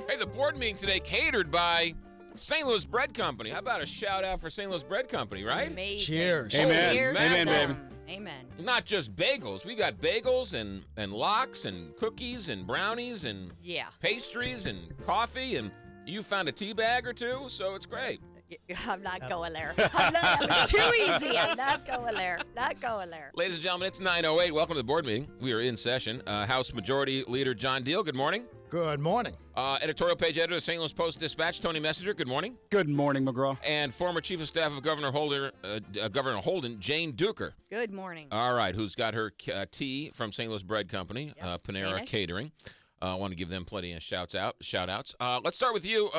Hey, the board meeting today catered by St. Louis Bread Company. How about a shout out for St. Louis Bread Company, right? Amazing. Cheers. Amen. Cheers Amen, to baby. them. Amen. Not just bagels. We got bagels and lox and cookies and brownies and Yeah. pastries and coffee, and you found a tea bag or two, so it's great. I'm not going there. That was too easy. I'm not going there. Not going there. Ladies and gentlemen, it's 9:08. Welcome to the board meeting. We are in session. House Majority Leader John Diehl, good morning. Good morning. Editorial page editor of St. Louis Post-Dispatch, Tony Messenger, good morning. Good morning, McGraw. And former Chief of Staff of Governor Holden, Jane Dueker. Good morning. All right, who's got her tea from St. Louis Bread Company, Yes, Panera Danish. Catering. I want to give them plenty of shout-outs. Let's start with you,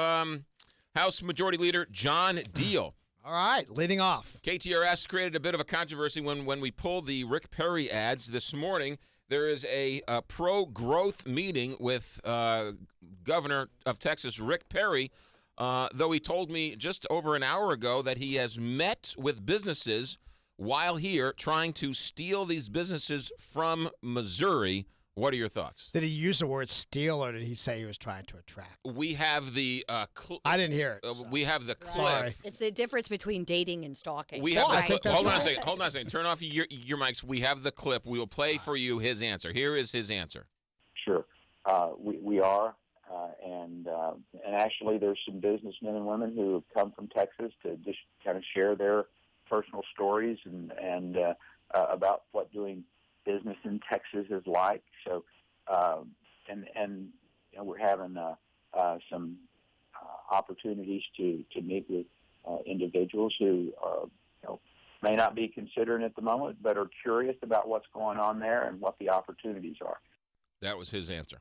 House Majority Leader John Diehl. All right, leading off. KTRS created a bit of a controversy when we pulled the Rick Perry ads this morning. There is a pro-growth meeting with Governor of Texas, Rick Perry, though he told me just over an hour ago that he has met with businesses while here trying to steal these businesses from Missouri. What are your thoughts? Did he use the word steal, or did he say he was trying to attract? We have the I didn't hear it. So. we have the clip. Sorry. It's the difference between dating and stalking. We have I the think clip. that's Hold on a right. second. Hold on a second. Turn off your mics. We have the clip. We will play for you his answer. Here is his answer. Sure, we are, and actually, there's some businessmen and women who have come from Texas to just kind of share their personal stories and about what doing business in Texas is like. So, and you know, we're having some opportunities to meet with individuals who may not be considering at the moment, but are curious about what's going on there and what the opportunities are. That was his answer.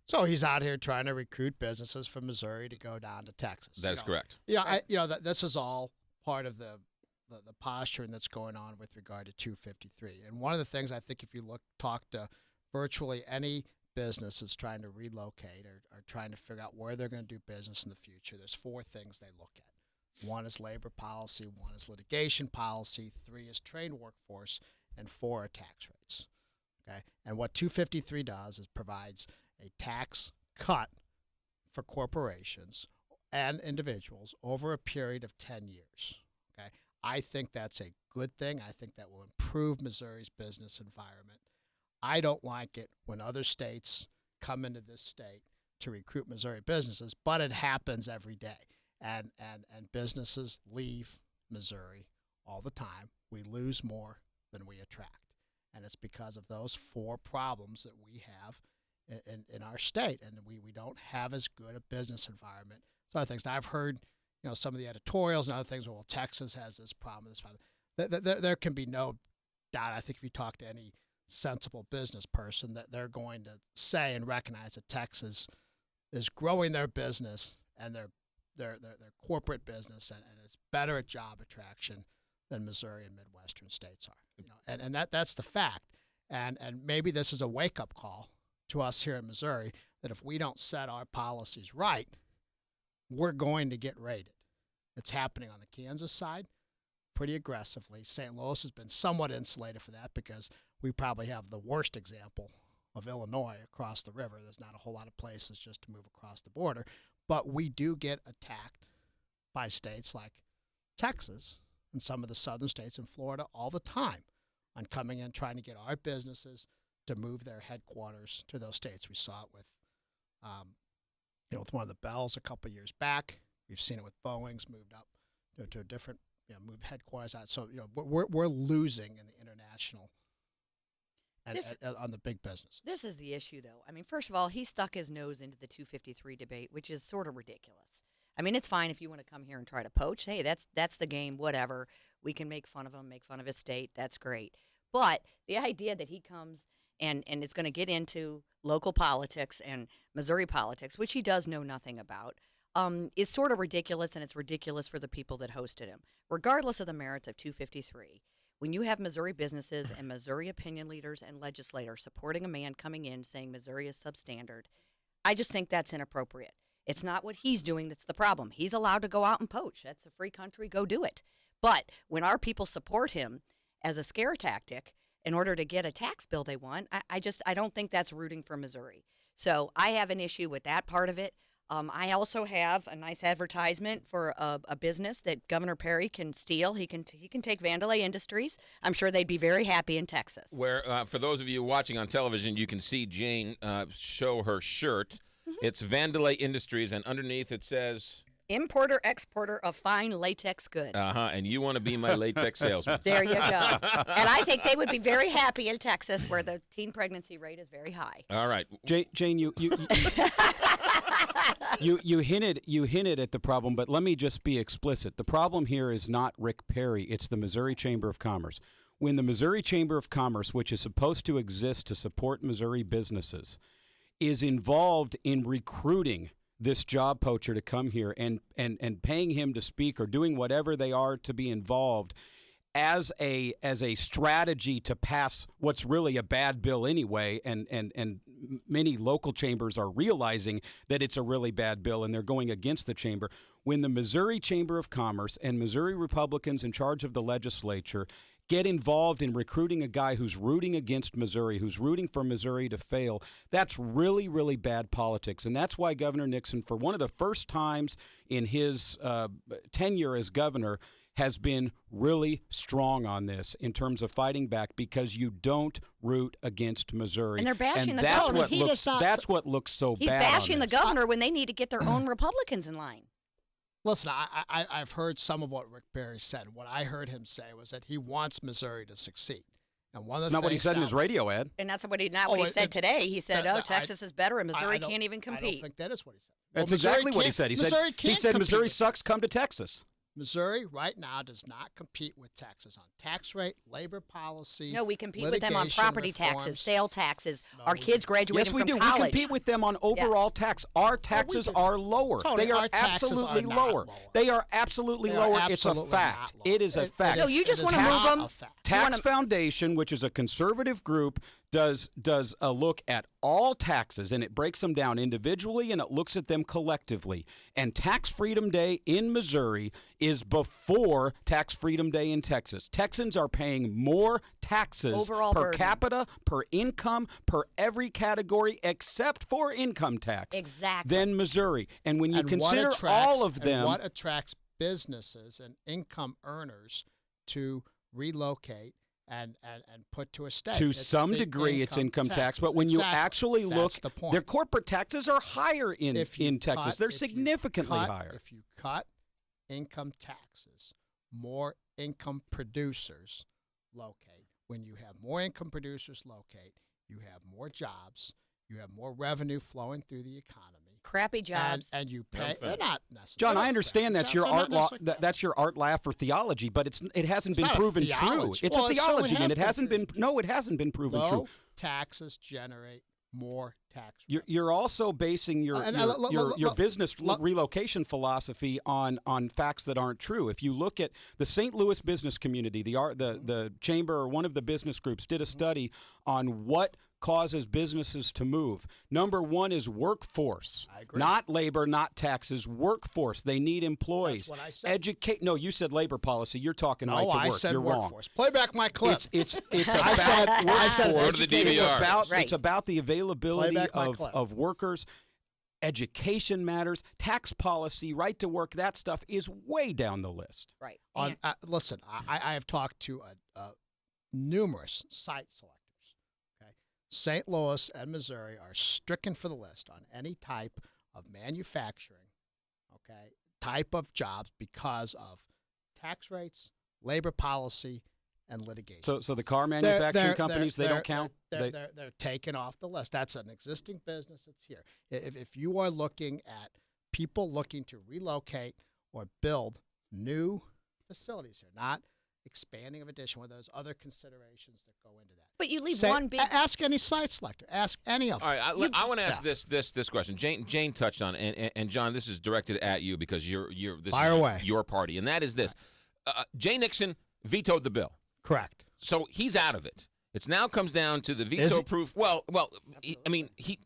So he's out here trying to recruit businesses from Missouri to go down to Texas. That is correct. Yeah, this is all part of the posturing that's going on with regard to 253. And one of the things I think, if you talk to virtually any business that's trying to relocate or trying to figure out where they're going to do business in the future, there's four things they look at. One is labor policy, one is litigation policy, three is trained workforce, and four are tax rates. Okay, and what 253 does is provides a tax cut for corporations and individuals over a period of 10 years. Okay, I think that's a good thing. I think that will improve Missouri's business environment. I don't like it when other states come into this state to recruit Missouri businesses, but it happens every day. And businesses leave Missouri all the time. We lose more than we attract. And it's because of those four problems that we have in our state. And we don't have as good a business environment. So other things. Now, I've heard some of the editorials and other things, well, Texas has this problem, this problem. There can be no doubt. I think if you talk to any sensible business person, that they're going to say and recognize that Texas is growing their business and their corporate business and is better at job attraction than Missouri and Midwestern states are. And that's the fact. And maybe this is a wake-up call to us here in Missouri that if we don't set our policies right, we're going to get raided. It's happening on the Kansas side pretty aggressively. St. Louis has been somewhat insulated for that because we probably have the worst example of Illinois across the river. There's not a whole lot of places just to move across the border. But we do get attacked by states like Texas and some of the southern states in Florida all the time on coming in trying to get our businesses to move their headquarters to those states. We saw it with, with one of the Bells a couple of years back. We've seen it with Boeing's moved up to a different, move headquarters out. So, we're losing in the international on the big business. This is the issue, though. I mean, first of all, he stuck his nose into the 253 debate, which is sort of ridiculous. I mean, it's fine if you want to come here and try to poach. Hey, that's the game, whatever. We can make fun of him, make fun of his state. That's great. But the idea that he comes and is going to get into local politics and Missouri politics, which he does know nothing about, is sort of ridiculous, and it's ridiculous for the people that hosted him. Regardless of the merits of 253, when you have Missouri businesses and Missouri opinion leaders and legislators supporting a man coming in saying Missouri is substandard, I just think that's inappropriate. It's not what he's doing that's the problem. He's allowed to go out and poach. That's a free country. Go do it. But when our people support him as a scare tactic in order to get a tax bill they want, I don't think that's rooting for Missouri. So I have an issue with that part of it. I also have a nice advertisement for a business that Governor Perry can steal. He can take Vandelay Industries. I'm sure they'd be very happy in Texas. Where, for those of you watching on television, you can see Jane show her shirt. It's Vandelay Industries, and underneath it says... Importer, exporter of fine latex goods. And you want to be my latex salesman. There you go. And I think they would be very happy in Texas, where the teen pregnancy rate is very high. All right. Jane, you hinted at the problem, but let me just be explicit. The problem here is not Rick Perry. It's the Missouri Chamber of Commerce. When the Missouri Chamber of Commerce, which is supposed to exist to support Missouri businesses, is involved in recruiting this job poacher to come here and paying him to speak or doing whatever they are to be involved as a strategy to pass what's really a bad bill anyway, and many local chambers are realizing that it's a really bad bill and they're going against the chamber. When the Missouri Chamber of Commerce and Missouri Republicans in charge of the legislature get involved in recruiting a guy who's rooting against Missouri, who's rooting for Missouri to fail, that's really, really bad politics. And that's why Governor Nixon, for one of the first times in his tenure as governor, has been really strong on this in terms of fighting back, because you don't root against Missouri. And they're bashing and the that's governor. That's what looks so He's bad. bashing on the this. governor when they need to get their own Republicans in line. Listen, I've heard some of what Rick Perry said. What I heard him say was that he wants Missouri to succeed. And one of That's the not what he things said in his radio ad. And that's what he said today. He said, Texas is better and Missouri I don't- can't even I compete. don't think that is what he said. That's Well, Missouri exactly what he can't- said. He Missouri said can't Missouri compete. sucks, come to Texas. Missouri right now does not compete with Texas on tax rate, labor policy. No, we compete with them on litigation property reforms. taxes, sale taxes. No, Our we kids don't. graduating Yes, we from do. college. We compete with them on overall tax. Our taxes do. are lower. Tony, They are our taxes absolutely are not lower. lower. They are absolutely They are lower. It's a absolutely fact. not lower. It is a fact. No, you just it wanna is move not them- a fact. Tax Foundation, which is a conservative group, does a look at all taxes, and it breaks them down individually and it looks at them collectively. And Tax Freedom Day in Missouri is before Tax Freedom Day in Texas. Texans are paying more taxes Overall per burden. capita, per income, per every category except for income tax Exactly. than Missouri. And when you And consider what all of attracts- them, and what attracts businesses and income earners to relocate and put to a state. to It's some the degree, it's income tax. But when you Exactly. actually look, That's the point. their corporate taxes are higher in If you Texas. cut- They're if you significantly cut- higher. If you cut income taxes, more income producers locate. When you have more income producers locate, you have more jobs, you have more revenue flowing through the economy. Crappy jobs. And you pay. They're not necessarily. John, I understand that's your art law. That's That's your art laugh for theology, but it hasn't It's been not a proven true. theology. It's Well, a it certainly theology, has and it been hasn't been. proven No, it hasn't been proven Low true. taxes generate more tax. You're also basing your business relocation philosophy on facts that aren't true. If you look at the St. Louis business community, the chamber or one of the business groups did a study on what causes businesses to move. Number one is workforce. I agree. Not labor, not taxes. Workforce. They need employees. That's what I said. No, you said labor policy. You're talking right No, to I work. said You're workforce. wrong. Play back my clip. It's I about said workforce. Go to the DVR. It's about the availability Play back my clip. of workers. Education matters. Tax policy, right to work, that stuff is way down the list. Right. Listen, I have talked to numerous site selectors. Okay, St. Louis and Missouri are stricken for the list on any type of manufacturing, okay, type of jobs because of tax rates, labor policy, and litigation. So the car manufacturing companies, they they're- don't count? They're taken off the list. That's an existing business that's here. If you are looking at people looking to relocate or build new facilities here, not expanding of addition, with those other considerations that go into that. But you leave Say- one big. Ask any site selector. Ask any of them. All right, I want to ask this question. Jane touched on it, and John, this is directed at you because this Fire is away. your party, and that is this: Jay Nixon vetoed the bill, Correct. so he's out of it. It now comes down to the Is veto he? proof. Well, I mean, he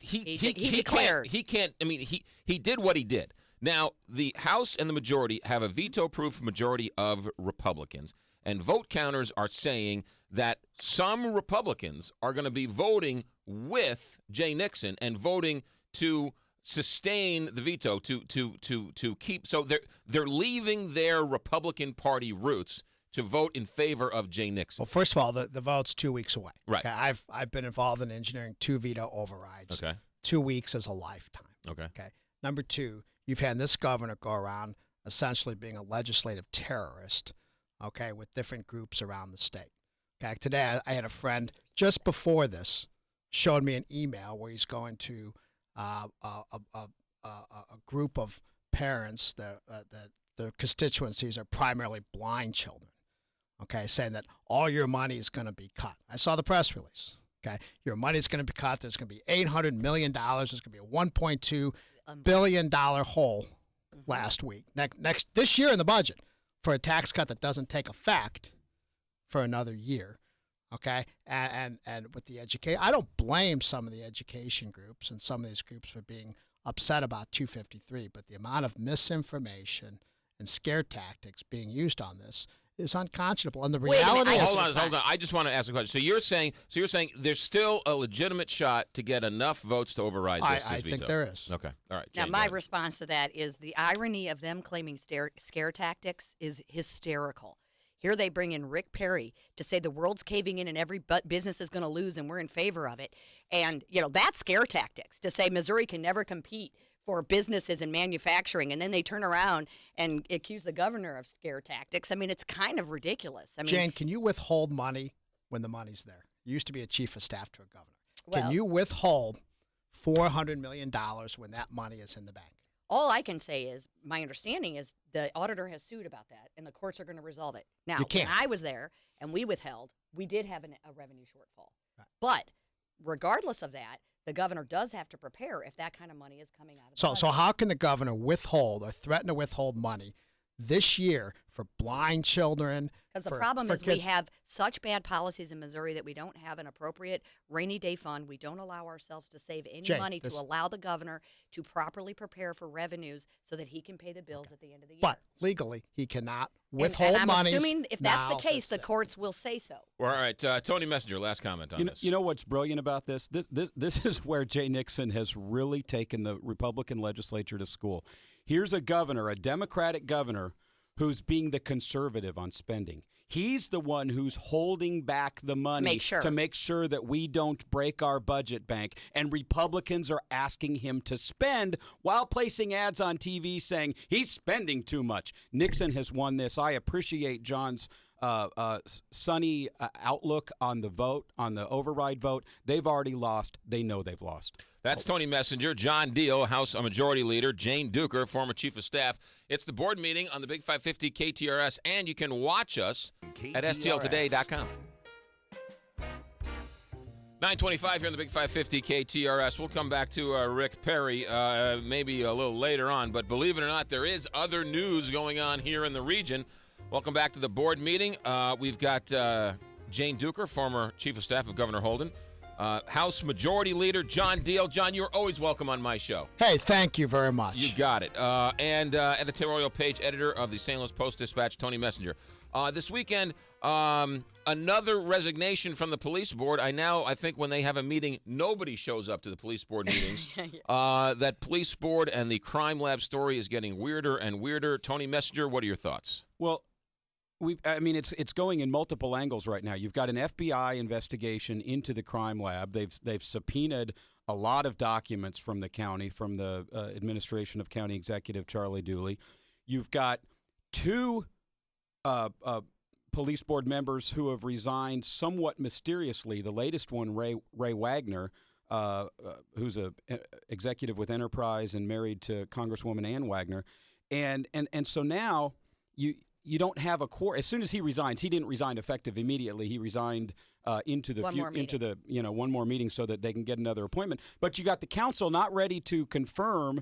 declared. He can't. I mean, he did what he did. Now the House and the majority have a veto-proof majority of Republicans. And vote counters are saying that some Republicans are going to be voting with Jay Nixon and voting to sustain the veto to keep. So they're leaving their Republican Party roots to vote in favor of Jay Nixon. Well, first of all, the vote's 2 weeks away. Right. Okay? I've been involved in engineering 2 veto overrides. Okay. 2 weeks is a lifetime. Okay. Okay. Number two, you've had this governor go around essentially being a legislative terrorist, okay, with different groups around the state. Okay. Today, I had a friend just before this showed me an email where he's going to a group of parents that their constituencies are primarily blind children. Okay, saying that all your money is going to be cut. I saw the press release. Okay, your money is going to be cut. There's going to be $800 million. There's going to be a $1.2 billion hole last week. This year in the budget for a tax cut that doesn't take effect for another year. Okay, and with the education, I don't blame some of the education groups and some of these groups for being upset about 253, but the amount of misinformation and scare tactics being used on this is unconscionable. And the reality is, hold on. I just want to ask a question. So you're saying there's still a legitimate shot to get enough votes to override this veto? I think there is. Okay. All right. Now, Jane, my response to that is the irony of them claiming scare tactics is hysterical. Here they bring in Rick Perry to say the world's caving in and every business is going to lose and we're in favor of it. And, that's scare tactics, to say Missouri can never compete for businesses and manufacturing. And then they turn around and accuse the governor of scare tactics. I mean, it's kind of ridiculous. I mean, Jane, can you withhold money when the money's there? You used to be a chief of staff to a governor. Well, can you withhold $400 million when that money is in the bank? all I can say is my understanding is the auditor has sued about that, and the courts are going to resolve it. Now, when I was there and we withheld, we did have a revenue shortfall. Right. But regardless of that, the governor does have to prepare if that kind of money is coming out of the budget. So how can the governor withhold or threaten to withhold money this year for blind children? Because the problem is kids? We have such bad policies in Missouri that we don't have an appropriate rainy day fund. We don't allow ourselves to save any money to allow the governor to properly prepare for revenues so that he can pay the bills at the end of the year. But legally, he cannot withhold money. And I'm assuming if that's the case, the courts will say so. All right, Tony Messenger, last comment on this. You know what's brilliant about this? This is where Jay Nixon has really taken the Republican legislature to school. Here's a governor, a Democratic governor, who's being the conservative on spending. He's the one who's holding back the money to make sure that we don't break our budget bank. And Republicans are asking him to spend while placing ads on TV saying he's spending too much. Nixon has won this. I appreciate John's sunny outlook on the vote, on the override vote. They've already lost. They know they've lost. That's Tony Messenger, John Diehl, House Majority Leader, Jane Dueker, former Chief of Staff. It's the board meeting on the Big 550 KTRS, and you can watch us at STLTODAY.com. 9:25 here on the Big 550 KTRS. We'll come back to Rick Perry maybe a little later on, but believe it or not, there is other news going on here in the region. Welcome back to the board meeting. We've got Jane Dueker, former Chief of Staff of Governor Holden, House Majority Leader John Diehl. John, you're always welcome on my show. Hey, thank you very much. You got it. And editorial page editor of the St. Louis Post-Dispatch, Tony Messenger. This weekend, another resignation from the police board. I think when they have a meeting, nobody shows up to the police board meetings. That police board and the crime lab story is getting weirder and weirder. Tony Messenger, what are your thoughts? Well, it's going in multiple angles right now. You've got an FBI investigation into the crime lab. They've subpoenaed a lot of documents from the county, from the administration of County Executive Charlie Diehl. You've got two police board members who have resigned somewhat mysteriously. The latest one, Ray Wagner, who's a executive with Enterprise and married to Congresswoman Ann Wagner, and so now you don't have a core. As soon as he resigns, he didn't resign effective immediately. He resigned into one more meeting so that they can get another appointment. But you got the council not ready to confirm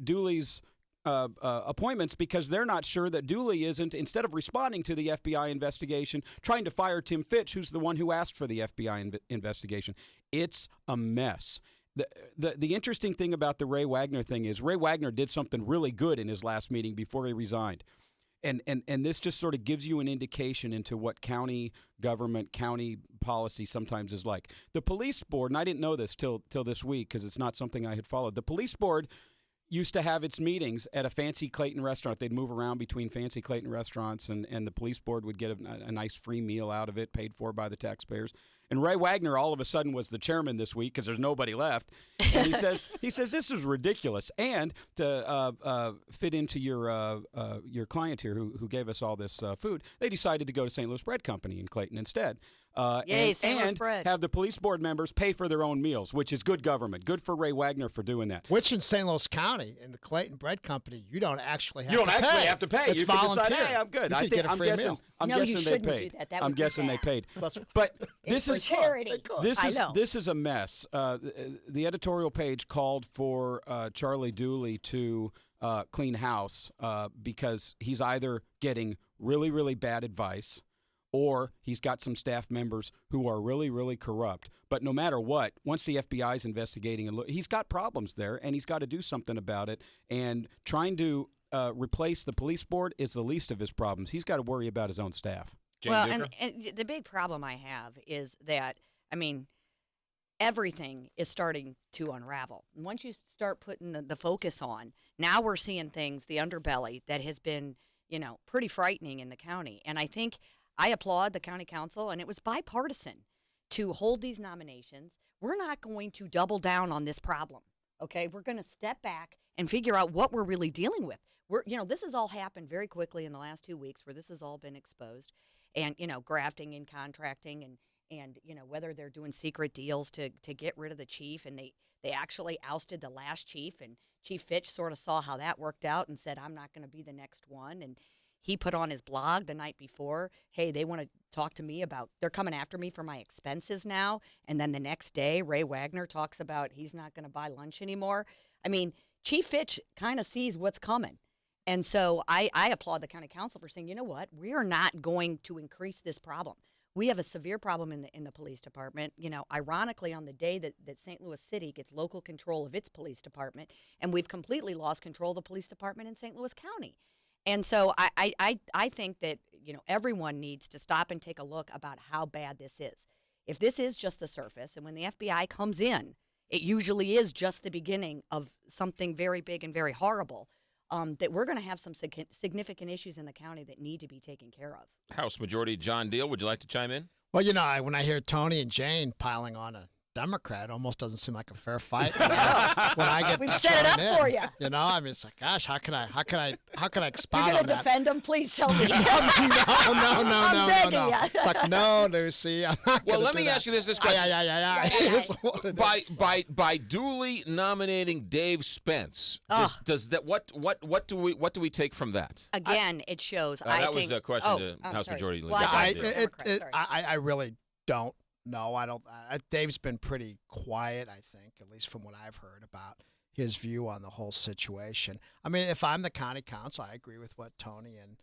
Dooley's appointments because they're not sure that Dooley isn't, instead of responding to the FBI investigation, trying to fire Tim Fitch, who's the one who asked for the FBI investigation. It's a mess. The interesting thing about the Ray Wagner thing is Ray Wagner did something really good in his last meeting before he resigned. And this just sort of gives you an indication into what county government, county policy sometimes is like. The police board, and I didn't know this till this week because it's not something I had followed. The police board used to have its meetings at a fancy Clayton restaurant. They'd move around between fancy Clayton restaurants, and the police board would get a nice free meal out of it, paid for by the taxpayers. And Ray Wagner all of a sudden was the chairman this week because there's nobody left. And he says this is ridiculous. And to fit into your client here who gave us all this food, they decided to go to St. Louis Bread Company in Clayton instead. Yay, St. Louis Bread. Have the police board members pay for their own meals, which is good government. Good for Ray Wagner for doing that. Which in St. Louis County, in the Clayton Bread Company, you don't actually have You to don't pay. actually have to pay. It's You can volunteer. decide, hey, I'm good. You could get a free meal. I'm No, guessing you they shouldn't paid. do that. That I'm would be guessing they bad. paid. That's- But It's this for is charity. They could. This is a mess. The editorial page called for Charlie Diehl to clean house because he's either getting really, really bad advice or he's got some staff members who are really, really corrupt. But no matter what, once the FBI is investigating, he's got problems there, and he's got to do something about it. And trying to replace the police board is the least of his problems. He's got to worry about his own staff. Jane Well, Dueker? and the big problem I have is that, I mean, everything is starting to unravel. And once you start putting the focus on, now we're seeing things, the underbelly, that has been, pretty frightening in the county. And I think I applaud the county council, and it was bipartisan to hold these nominations. We're not going to double down on this problem, okay? We're going to step back and figure out what we're really dealing with. This has all happened very quickly in the last 2 weeks where this has all been exposed. And, grafting and contracting and whether they're doing secret deals to get rid of the chief. And they actually ousted the last chief. And Chief Fitch sort of saw how that worked out and said, I'm not going to be the next one. And he put on his blog the night before, hey, they want to talk to me about, they're coming after me for my expenses now. And then the next day, Ray Wagner talks about he's not going to buy lunch anymore. I mean, Chief Fitch kind of sees what's coming. And so I applaud the county council for saying, you know what, we are not going to increase this problem. We have a severe problem in the police department. Ironically, on the day that St. Louis City gets local control of its police department, and we've completely lost control of the police department in St. Louis County. And so I think that, everyone needs to stop and take a look about how bad this is. If this is just the surface, and when the FBI comes in, it usually is just the beginning of something very big and very horrible, that we're going to have some significant issues in the county that need to be taken care of. House Majority John Diehl, would you like to chime in? Well, when I hear Tony and Jane piling on a Democrat, it almost doesn't seem like a fair fight. When I get We've set it up thrown in, for you. It's like, gosh, how can I expound You're on going to that? defend them? Please tell me. No. I'm begging ya. It's like, no, Lucy, I'm not Well, gonna let do me that. ask you this question. It's what it is. By duly nominating Dave Spence, does that what do we take from that? Again, it shows. That was a question to I'm House sorry. Majority Leader. Well, I John thought Diehl. you were Democrat, sorry. I really don't know. I don't. Dave's been pretty quiet, I think, at least from what I've heard about his view on the whole situation. I mean, if I'm the county council, I agree with what Tony and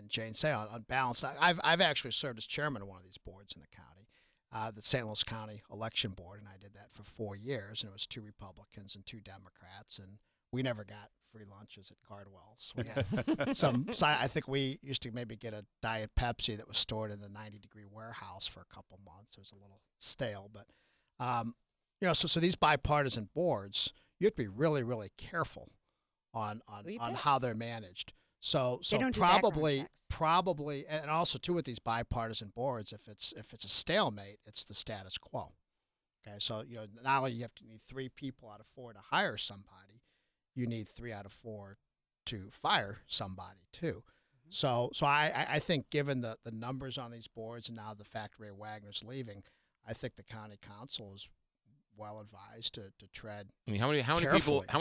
Jane say on balance. I've actually served as chairman of one of these boards in the county, the St. Louis County Election Board, and I did that for 4 years, and it was 2 Republicans and 2 Democrats, and we never got free lunches at Cardwell's. We had so I think we used to maybe get a Diet Pepsi that was stored in the 90-degree warehouse for a couple months. It was a little stale, but so these bipartisan boards, you have to be really, really careful on how they're managed. So They don't do background probably, and also too with these bipartisan boards, if it's a stalemate, it's the status quo. Okay, so not only you have to need 3 people out of 4 to hire somebody, you need 3 out of 4 to fire somebody too. So I think given the numbers on these boards and now the fact Ray Wagner's leaving, I think the county council is well advised to tread. I mean, how many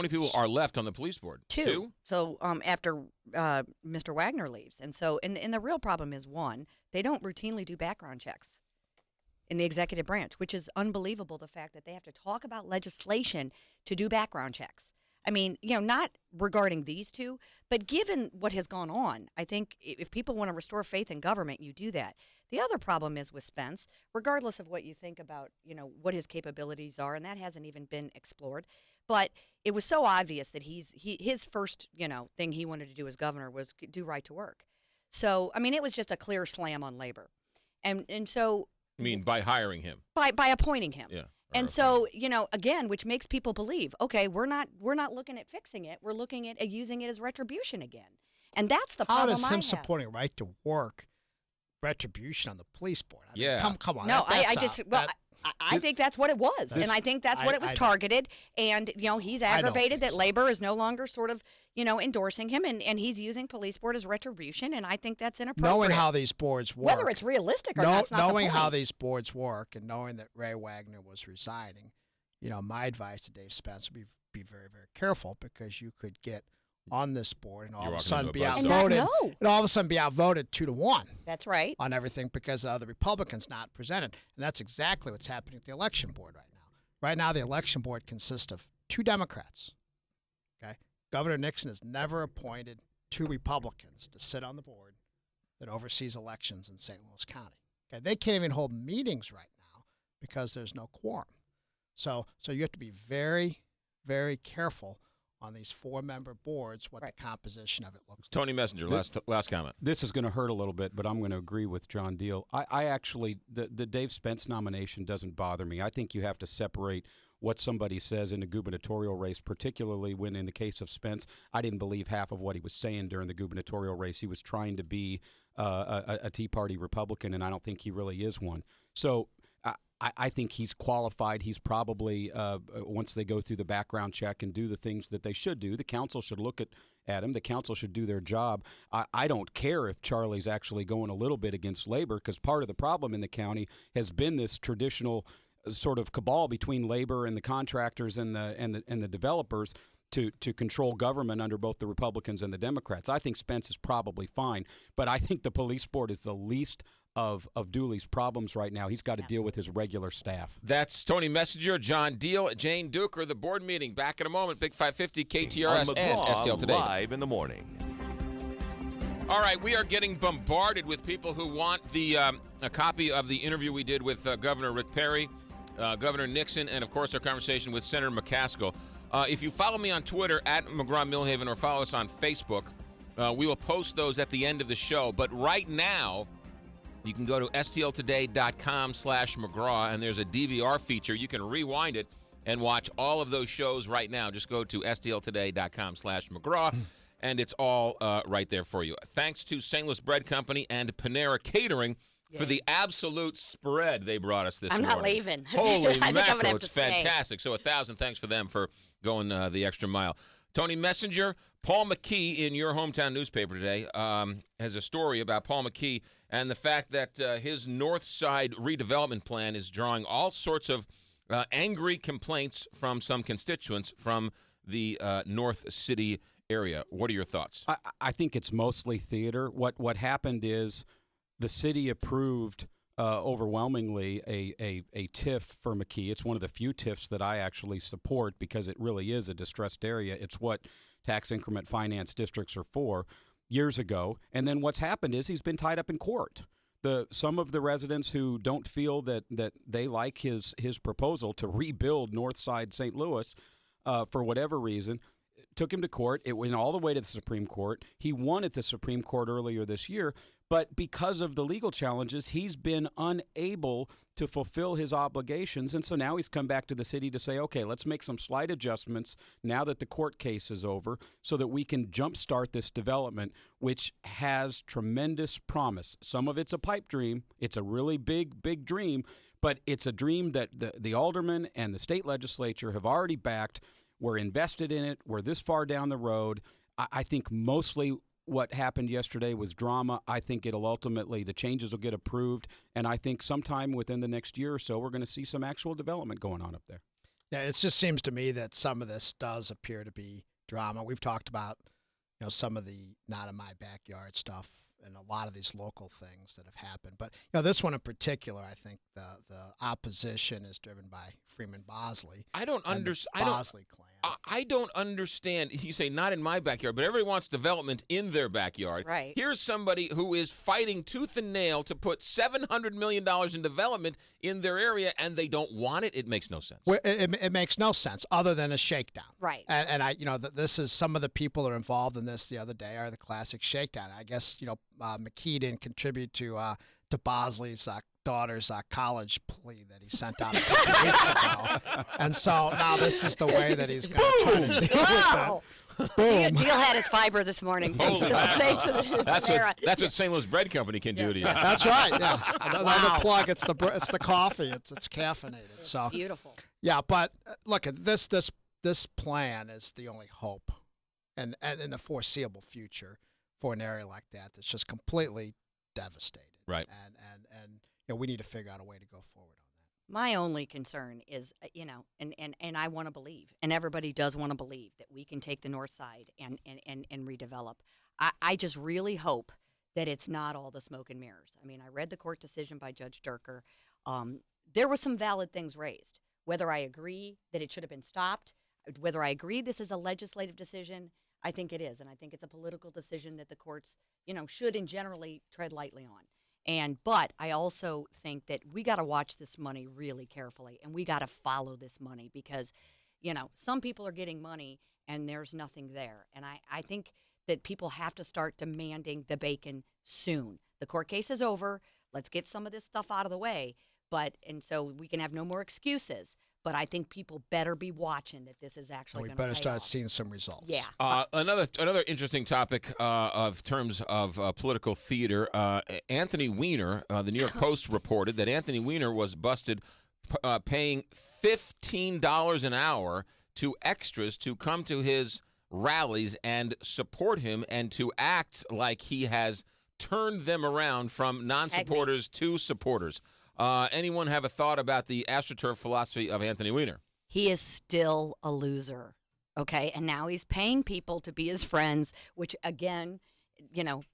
people are left on the police board? 2. So after Mr. Wagner leaves, and so and the real problem is, one, they don't routinely do background checks in the executive branch, which is unbelievable. The fact that they have to talk about legislation to do background checks. I mean, not regarding these 2, but given what has gone on, I think if people want to restore faith in government, you do that. The other problem is with Spence, regardless of what you think about, what his capabilities are, and that hasn't even been explored. But it was so obvious that his first, thing he wanted to do as governor was do right to work. So, I mean, it was just a clear slam on labor. And so I mean, by hiring him. By appointing him. Yeah. And so, again, which makes people believe, okay, we're not looking at fixing it. We're looking at using it as retribution again. And that's the problem I have. How does him supporting right to work retribution on the police board? I mean, come on. No, I think that's what it was. And I think that's what it was targeted. And, he's aggravated that labor is no longer sort of, endorsing him. And he's using police board as retribution. And I think that's inappropriate. Knowing how these boards work. Whether it's realistic or not, it's not the point. Knowing how these boards work and knowing that Ray Wagner was resigning, my advice to Dave Spence would be very, very careful, because you could get on this board and all of a sudden be outvoted. And all of a sudden be outvoted 2-1. That's right. On everything because the Republicans not presented. And that's exactly what's happening at the election board right now. Right now, the election board consists of 2 Democrats. Okay, Governor Nixon has never appointed 2 Republicans to sit on the board that oversees elections in St. Louis County. Okay, they can't even hold meetings right now because there's no quorum. So you have to be very, very careful on these 4-member boards, what the composition of it looks like. Tony Messenger, last comment. This is going to hurt a little bit, but I'm going to agree with John Diehl. I actually, the Dave Spence nomination doesn't bother me. I think you have to separate what somebody says in a gubernatorial race, particularly when, in the case of Spence, I didn't believe half of what he was saying during the gubernatorial race. He was trying to be a Tea Party Republican, and I don't think he really is one. So I think he's qualified. He's probably, once they go through the background check and do the things that they should do, the council should look at him. The council should do their job. I don't care if Charlie's actually going a little bit against labor, because part of the problem in the county has been this traditional sort of cabal between labor and the contractors and the developers to control government under both the Republicans and the Democrats. I think Spence is probably fine, but I think the police board is the least of Dooley's problems right now. He's got to deal with his regular staff. That's Tony Messenger, John Diehl, Jane Dueker, the board meeting. Back in a moment. Big 550 KTRS and STL Today. Live in the morning. All right, we are getting bombarded with people who want a copy of the interview we did with Governor Rick Perry, Governor Nixon, and, of course, our conversation with Senator McCaskill. If you follow me on Twitter, at McGraw Milhaven, or follow us on Facebook, we will post those at the end of the show. But right now, you can go to STLToday.com/McGraw, and there's a DVR feature. You can rewind it and watch all of those shows right now. Just go to STLToday.com/McGraw, and it's all right there for you. Thanks to St. Louis Bread Company and Panera Catering for the absolute spread they brought us this morning. I'm not leaving. Holy mackerel, it's fantastic. So 1,000 thanks for them for going the extra mile. Tony Messenger, Paul McKee in your hometown newspaper today has a story about Paul McKee and the fact that his North Side redevelopment plan is drawing all sorts of angry complaints from some constituents from the North City area. What are your thoughts? I think it's mostly theater. What happened is the city approved overwhelmingly a TIF for McKee. It's one of the few TIFs that I actually support because it really is a distressed area. It's what tax increment finance districts are for years ago. And then what's happened is he's been tied up in court. Some of the residents who don't feel that they like his proposal to rebuild North Side St. Louis for whatever reason took him to court. It went all the way to the Supreme Court. He won at the Supreme Court earlier this year. But because of the legal challenges, he's been unable to fulfill his obligations. And so now he's come back to the city to say, okay, let's make some slight adjustments now that the court case is over so that we can jumpstart this development, which has tremendous promise. Some of it's a pipe dream. It's a really big, big dream. But it's a dream that the aldermen and the state legislature have already backed. We're invested in it. We're this far down the road. I think mostly what happened yesterday was drama. I think the changes will get approved, and I think sometime within the next year or so, we're going to see some actual development going on up there. Yeah, it just seems to me that some of this does appear to be drama. We've talked about, some of the not in my backyard stuff and a lot of these local things that have happened. But, this one in particular, I think the opposition is driven by Freeman Bosley. I don't understand. Bosley clan. I don't understand. You say not in my backyard, but everybody wants development in their backyard. Right. Here's somebody who is fighting tooth and nail to put $700 million in development in their area, and they don't want it. It makes no sense. Well, it makes no sense other than a shakedown. Right. And I, this is some of the people that are involved in this the other day are the classic shakedown. I guess, McKee didn't contribute to Bosley's daughter's college plea that he sent out a couple weeks ago. And so now this is the way that he's going to try to deal with Wow. it. Boom. Deal had his fiber this morning. Holy Thanks cow. to the That's what St. Louis Bread Company can do to you. That's right. Yeah. Another plug. It's the coffee. It's caffeinated. So Beautiful. yeah, but look at this plan is the only hope, and in the foreseeable future for an area like that that's just completely devastated. Right. And we need to figure out a way to go forward on that. My only concern is, and I want to believe, and everybody does want to believe that we can take the north side and redevelop. I just really hope that it's not all the smoke and mirrors. I mean, I read the court decision by Judge Dueker. There were some valid things raised. Whether I agree that it should have been stopped, whether I agree this is a legislative decision, I think it is. And I think it's a political decision that the courts, should and generally tread lightly on. But I also think that we got to watch this money really carefully, and we got to follow this money because, some people are getting money and there's nothing there. And I think that people have to start demanding the bacon soon. The court case is over. Let's get some of this stuff out of the way. And so we can have no more excuses. But I think people better be watching that this is actually going to pay off. We better start seeing some results. Yeah. Another interesting topic of terms of political theater. Anthony Weiner, the New York Post reported that Anthony Weiner was busted paying $15 an hour to extras to come to his rallies and support him and to act like he has turned them around from non-supporters to supporters. Anyone have a thought about the AstroTurf philosophy of Anthony Weiner? He is still a loser, okay? And now he's paying people to be his friends, which, again,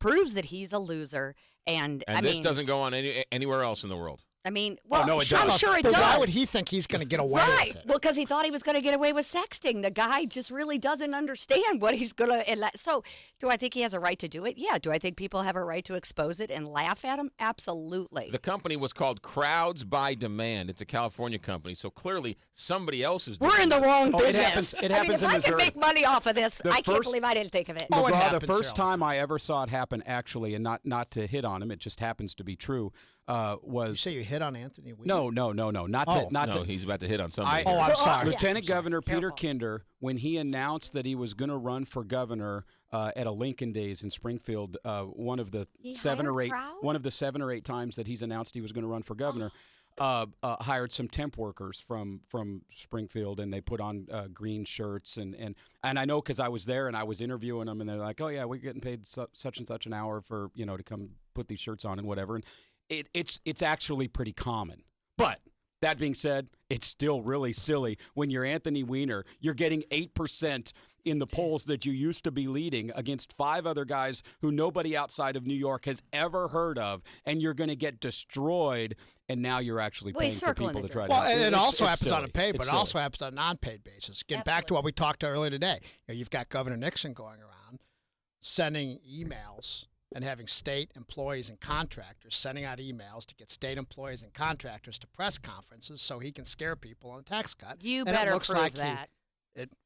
proves that he's a loser. And this doesn't go on anywhere else in the world. I mean, well, no, it I'm does. sure it But does. why would he think he's going to get away Right. with it? Well, because he thought he was going to get away with sexting. The guy just really doesn't understand what he's going to. So, do I think he has a right to do it? Yeah. Do I think people have a right to expose it and laugh at him? Absolutely. The company was called Crowds by Demand. It's a California company, so clearly somebody else is doing We're in the this. wrong Oh, business. it happens I mean, in if I can Missouri. make money off of this, The I can't first- believe I didn't think of it. Oh, it McGraw, happens, the first Joe. time I ever saw it happen, actually, and not to hit on him, it just happens to be true, You was say you hit on Anthony Weiner? no, not Oh. to. He's about to hit on somebody. Oh, here. I'm sorry. Lieutenant Governor Peter Careful. Kinder, when he announced that he was going to run for governor at a Lincoln Days in Springfield, one of the He seven hired or eight Crowd? times that he's announced he was going to run for governor, hired some temp workers from Springfield, and they put on green shirts and I know because I was there and I was interviewing them, and they're like, oh yeah, we're getting paid such and such an hour for to come put these shirts on and whatever, and it's actually pretty common, but. That being said, it's still really silly when you're Anthony Weiner. You're getting 8% in the polls that you used to be leading against 5 other guys who nobody outside of New York has ever heard of, and you're going to get destroyed. And now you're actually Well, paying he's for circling people the to try Well, to. and it It's- also it's happens on a silly. paid, but It's it also silly. happens on a non-paid basis. Getting back to what we talked about earlier today, you've got Governor Nixon going around sending emails and having state employees and contractors sending out emails to get state employees and contractors to press conferences so he can scare people on the tax cut. You And it better looks prove like that.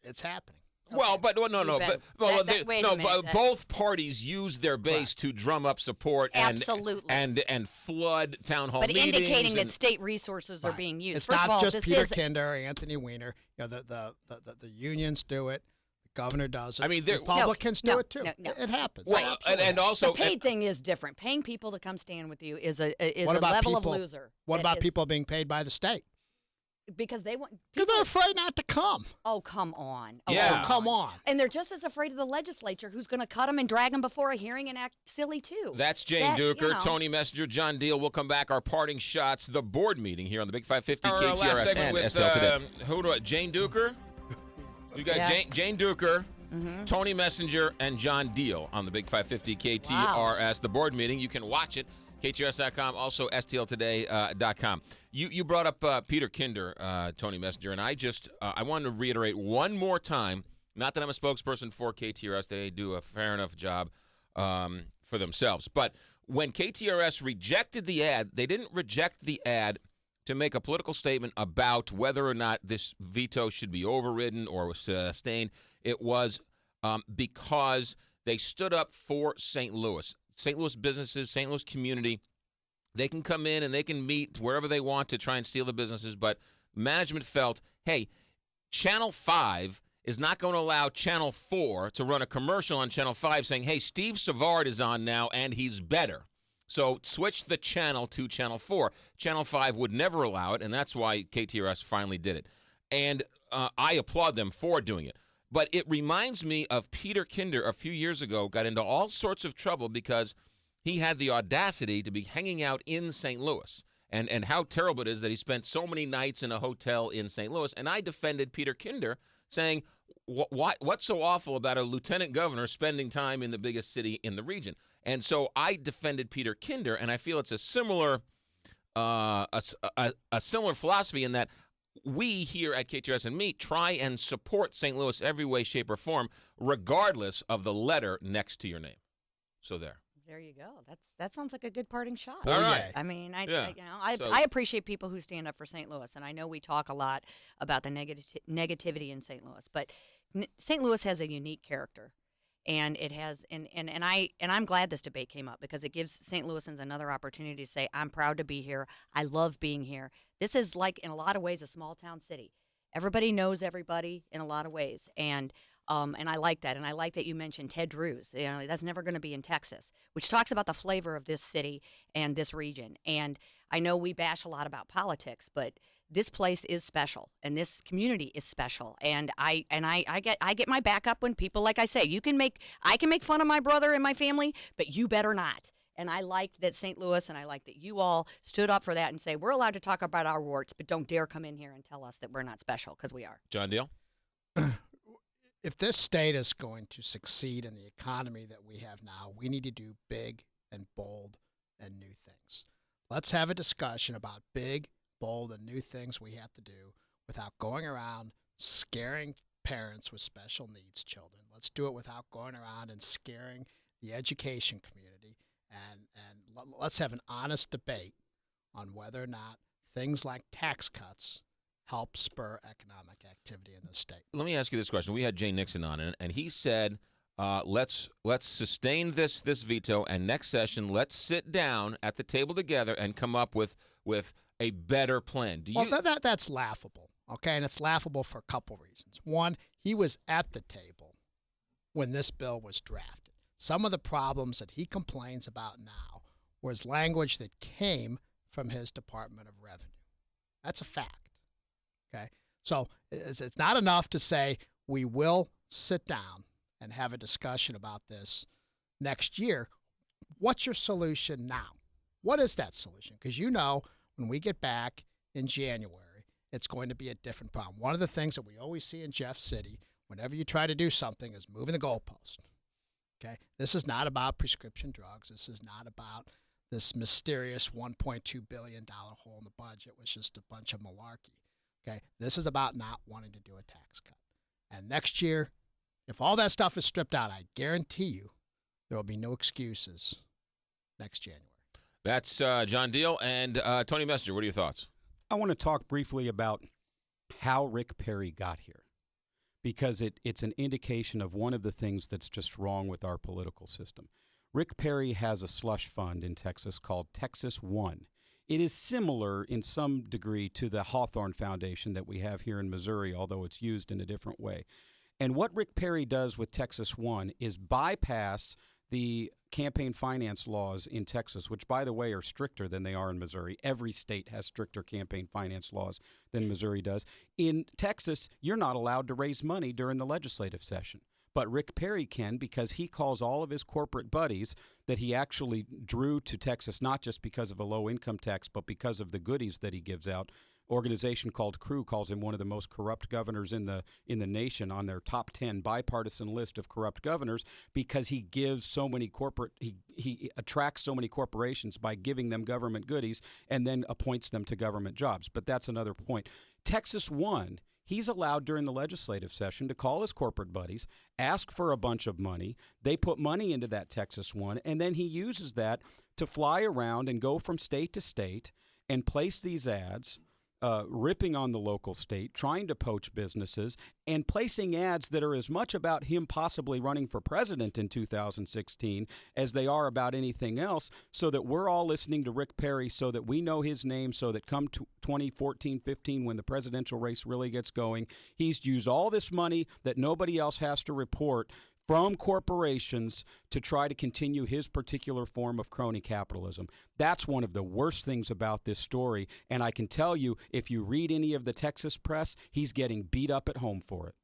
It's happening. Well, Okay. but no. You bet. Wait a No, minute. That- both parties use their base to drum up support and Absolutely. and flood town hall But meetings. indicating that and- state resources are Right. being used. It's First not of all, just this Peter is Kinder or Anthony Weiner. The unions do it. The governor does it. I mean, there- Republicans No, do it too. no. It happens. Well, It and absolutely also the paid thing is different. Paying people to come stand with you is a What about level people- of loser. What That about is- people being paid by the state? Because they want. Because they're afraid not to come. Oh, come on. Yeah. Oh, come on. And they're just as afraid of the legislature, who's going to cut them and drag them before a hearing and act silly too. That's Jane That, you Dueker, know. Tony Messenger, John Diehl. We'll come back. Our parting shots, the board meeting here on the Big 550 Oh, KTRS last and segment with STL Today. Jane Dueker? We got Yeah. Jane Dueker, Tony Messenger, and John Diehl on the Big 550 KTRS. The board meeting, you can watch it KTRS.com, also STLTODAY.com. You brought up Peter Kinder, Tony Messenger, and I wanted to reiterate one more time, not that I'm a spokesperson for KTRS, they do a fair enough job for themselves, but when KTRS rejected the ad, they didn't reject the ad to make a political statement about whether or not this veto should be overridden or sustained. It was because they stood up for St. Louis. St. Louis businesses, St. Louis community, they can come in and they can meet wherever they want to try and steal the businesses, but management felt, hey, Channel 5 is not going to allow Channel 4 to run a commercial on Channel 5 saying, hey, Steve Savard is on now and he's better. So switch the channel to Channel 4. Channel 5 would never allow it, and that's why KTRS finally did it. And I applaud them for doing it. But it reminds me of Peter Kinder a few years ago got into all sorts of trouble because he had the audacity to be hanging out in St. Louis. And how terrible it is that he spent so many nights in a hotel in St. Louis. And I defended Peter Kinder, saying, what's so awful about a lieutenant governor spending time in the biggest city in the region? And so I defended Peter Kinder, and I feel it's a similar similar philosophy in that we here at KTRS and me try and support St. Louis every way, shape, or form, regardless of the letter next to your name. So there. There you go. That sounds like a good parting shot. All right. I mean, Yeah. I appreciate people who stand up for St. Louis, and I know we talk a lot about the negativity in St. Louis, but St. Louis has a unique character, and it has, and I'm glad this debate came up because it gives St. Louisans another opportunity to say, I'm proud to be here. I love being here. This is like, in a lot of ways, a small town city. Everybody knows everybody in a lot of ways, and I like that. And I like that you mentioned Ted Drew's. You know, that's never going to be in Texas, which talks about the flavor of this city and this region. And I know we bash a lot about politics, but this place is special and this community is special. And I get my back up when people, like I say, I can make fun of my brother and my family, but you better not. And I like that St. Louis and I like that you all stood up for that and say, we're allowed to talk about our warts, but don't dare come in here and tell us that we're not special, because we are. John Diehl? If this state is going to succeed in the economy that we have now, we need to do big and bold and new things. Let's have a discussion about big, bold, and new things we have to do without going around scaring parents with special needs children. Let's do it without going around and scaring the education community. And let's have an honest debate on whether or not things like tax cuts help spur economic activity in the state. Let me ask you this question. We had Jay Nixon on, and he said, let's sustain this veto, and next session, let's sit down at the table together and come up with a better plan. That's laughable, okay? And it's laughable for a couple reasons. One, he was at the table when this bill was drafted. Some of the problems that he complains about now was language that came from his Department of Revenue. That's a fact, okay? So it's not enough to say we will sit down and have a discussion about this next year. What's your solution now? What is that solution? Because you know when we get back in January, it's going to be a different problem. One of the things that we always see in Jeff City, whenever you try to do something, is moving the goalpost. Okay, this is not about prescription drugs. This is not about this mysterious $1.2 billion hole in the budget, which is just a bunch of malarkey. Okay, this is about not wanting to do a tax cut. And next year, if all that stuff is stripped out, I guarantee you there will be no excuses next January. That's John Diehl and Tony Messenger. What are your thoughts? I want to talk briefly about how Rick Perry got here, because it's an indication of one of the things that's just wrong with our political system. Rick Perry has a slush fund in Texas called Texas One. It is similar in some degree to the Hawthorne Foundation that we have here in Missouri, although it's used in a different way. And what Rick Perry does with Texas One is bypass the campaign finance laws in Texas, which, by the way, are stricter than they are in Missouri. Every state has stricter campaign finance laws than Missouri does. In Texas, you're not allowed to raise money during the legislative session. But Rick Perry can, because he calls all of his corporate buddies that he actually drew to Texas, not just because of a low income tax, but because of the goodies that he gives out, organization called Crew calls him one of the most corrupt governors in the nation, on their top 10 bipartisan list of corrupt governors, because he gives so many he attracts so many corporations by giving them government goodies and then appoints them to government jobs. But that's another point. Texas won. He's allowed during the legislative session to call his corporate buddies, ask for a bunch of money. They put money into that Texas one, and then he uses that to fly around and go from state to state and place these ads, ripping on the local state, trying to poach businesses, and placing ads that are as much about him possibly running for president in 2016 as they are about anything else, so that we're all listening to Rick Perry, so that we know his name, so that come 2014-15, when the presidential race really gets going, he's used all this money that nobody else has to report from corporations to try to continue his particular form of crony capitalism. That's one of the worst things about this story, and I can tell you, if you read any of the Texas press, he's getting beat up at home for it.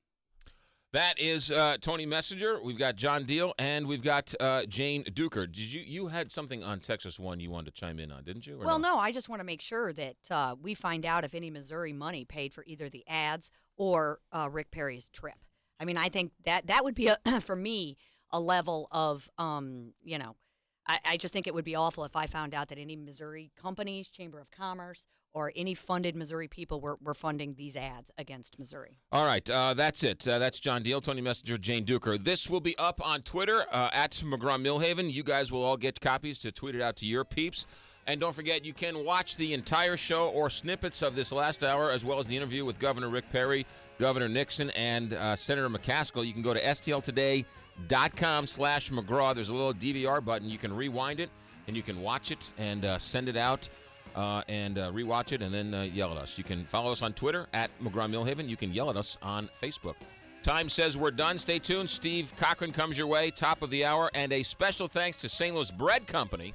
That is Tony Messenger. We've got John Diehl, and we've got Jane Dueker. Did you had something on Texas One you wanted to chime in on, didn't you? Well, no, I just want to make sure that we find out if any Missouri money paid for either the ads or Rick Perry's trip. I mean, I think that would be, for me, a level of, I just think it would be awful if I found out that any Missouri companies, Chamber of Commerce, or any funded Missouri people were funding these ads against Missouri. All right, that's it. That's John Diehl, Tony Messenger, Jane Dueker. This will be up on Twitter, at McGraw Milhaven. You guys will all get copies to tweet it out to your peeps. And don't forget, you can watch the entire show or snippets of this last hour, as well as the interview with Governor Rick Perry, Governor Nixon, and Senator McCaskill. You can go to STLToday.com/McGraw. There's a little DVR button. You can rewind it, and you can watch it and send it out and rewatch it, and then yell at us. You can follow us on Twitter at McGraw Milhaven. You can yell at us on Facebook. Time says we're done. Stay tuned. Steve Cochran comes your way, top of the hour. And a special thanks to St. Louis Bread Company,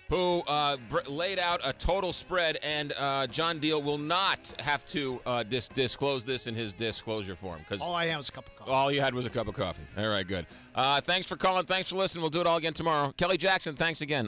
who laid out a total spread, and John Diehl will not have to disclose this in his disclosure form. All I had was a cup of coffee. All you had was a cup of coffee. All right, good. Thanks for calling. Thanks for listening. We'll do it all again tomorrow. Kelly Jackson, thanks again.